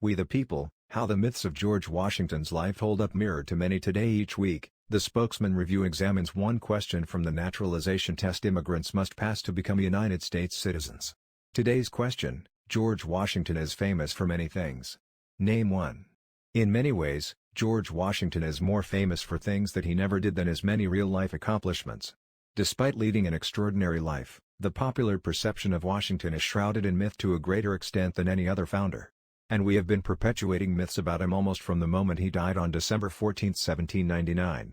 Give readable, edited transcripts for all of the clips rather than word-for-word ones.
We the People, How the Myths of George Washington's Life Hold Up Mirror to Many Today. Each week, the Spokesman Review examines one question from the naturalization test immigrants must pass to become United States citizens. Today's question: George Washington is famous for many things. Name one. In many ways, George Washington is more famous for things that he never did than his many real-life accomplishments. Despite leading an extraordinary life, the popular perception of Washington is shrouded in myth to a greater extent than any other founder. And we have been perpetuating myths about him almost from the moment he died on December 14, 1799.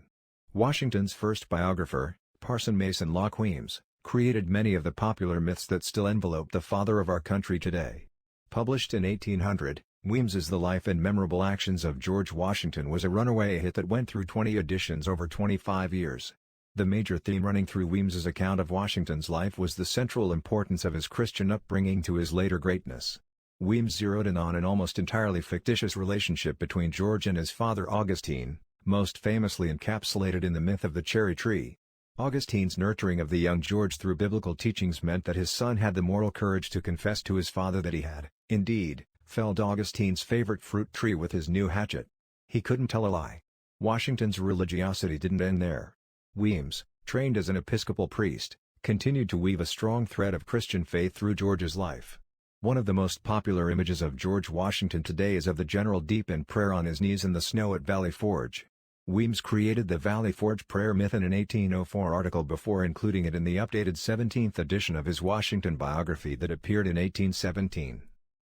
Washington's first biographer, Parson Mason Locke Weems, created many of the popular myths that still envelope the father of our country today. Published in 1800, Weems's The Life and Memorable Actions of George Washington was a runaway hit that went through 20 editions over 25 years. The major theme running through Weems's account of Washington's life was the central importance of his Christian upbringing to his later greatness. Weems zeroed in on an almost entirely fictitious relationship between George and his father Augustine, most famously encapsulated in the myth of the cherry tree. Augustine's nurturing of the young George through biblical teachings meant that his son had the moral courage to confess to his father that he had, indeed, felled Augustine's favorite fruit tree with his new hatchet. He couldn't tell a lie. Washington's religiosity didn't end there. Weems, trained as an Episcopal priest, continued to weave a strong thread of Christian faith through George's life. One of the most popular images of George Washington today is of the general deep in prayer on his knees in the snow at Valley Forge. Weems created the Valley Forge prayer myth in an 1804 article before including it in the updated 17th edition of his Washington biography that appeared in 1817.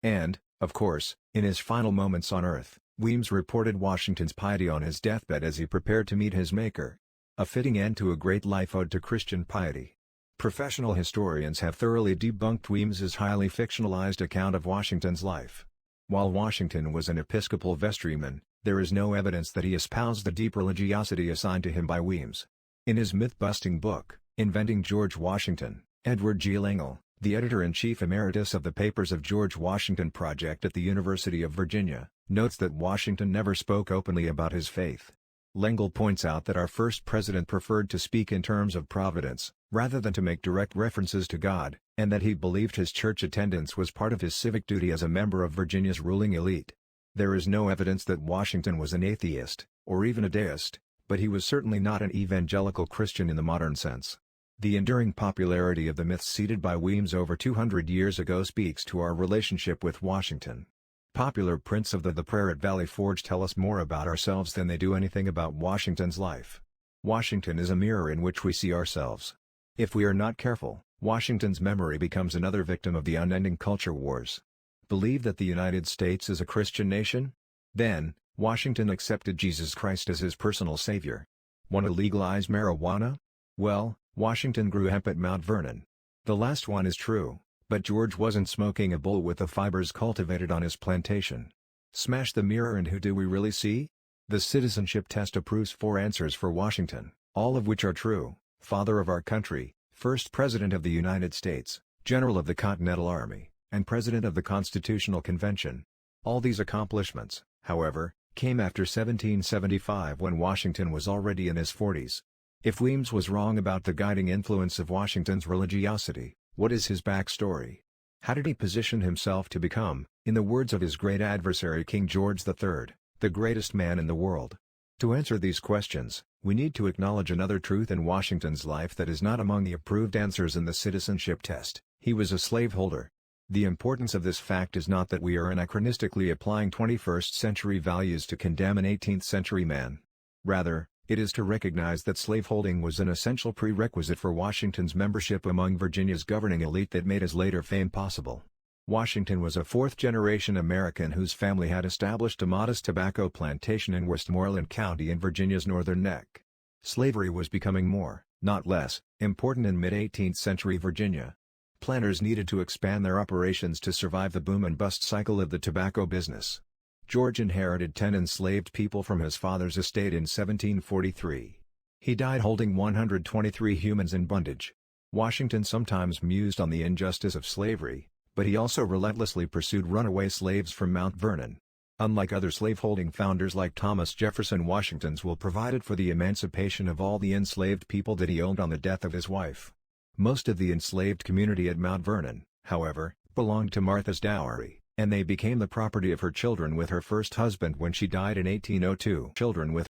And, of course, in his final moments on Earth, Weems reported Washington's piety on his deathbed as he prepared to meet his Maker. A fitting end to a great life ode to Christian piety. Professional historians have thoroughly debunked Weems's highly fictionalized account of Washington's life. While Washington was an Episcopal vestryman, there is no evidence that he espoused the deep religiosity assigned to him by Weems. In his myth-busting book, Inventing George Washington, Edward G. Lengel, the editor-in-chief emeritus of the Papers of George Washington Project at the University of Virginia, notes that Washington never spoke openly about his faith. Lengel points out that our first president preferred to speak in terms of providence, rather than to make direct references to God, and that he believed his church attendance was part of his civic duty as a member of Virginia's ruling elite. There is no evidence that Washington was an atheist, or even a deist, but he was certainly not an evangelical Christian in the modern sense. The enduring popularity of the myths seeded by Weems over 200 years ago speaks to our relationship with Washington. Popular prints of the prayer at Valley Forge tell us more about ourselves than they do anything about Washington's life. Washington is a mirror in which we see ourselves. If we are not careful, Washington's memory becomes another victim of the unending culture wars. Believe that the United States is a Christian nation? Then, Washington accepted Jesus Christ as his personal savior. Want to legalize marijuana? Well, Washington grew hemp at Mount Vernon. The last one is true. But George wasn't smoking a bowl with the fibers cultivated on his plantation. Smash the mirror and who do we really see? The citizenship test approves 4 answers for Washington, all of which are true: father of our country, first president of the United States, general of the Continental Army, and president of the Constitutional Convention. All these accomplishments, however, came after 1775 when Washington was already in his 40s. If Weems was wrong about the guiding influence of Washington's religiosity, what is his backstory? How did he position himself to become, in the words of his great adversary King George III, the greatest man in the world? To answer these questions, we need to acknowledge another truth in Washington's life that is not among the approved answers in the citizenship test: he was a slaveholder. The importance of this fact is not that we are anachronistically applying 21st century values to condemn an 18th century man. Rather, it is to recognize that slaveholding was an essential prerequisite for Washington's membership among Virginia's governing elite that made his later fame possible. Washington was a fourth-generation American whose family had established a modest tobacco plantation in Westmoreland County in Virginia's northern neck. Slavery was becoming more, not less, important in mid-18th century Virginia. Planters needed to expand their operations to survive the boom-and-bust cycle of the tobacco business. George inherited 10 enslaved people from his father's estate in 1743. He died holding 123 humans in bondage. Washington sometimes mused on the injustice of slavery, but he also relentlessly pursued runaway slaves from Mount Vernon. Unlike other slaveholding founders like Thomas Jefferson, Washington's will provided for the emancipation of all the enslaved people that he owned on the death of his wife. Most of the enslaved community at Mount Vernon, however, belonged to Martha's dowry, and they became the property of her children with her first husband when she died in 1802. Children with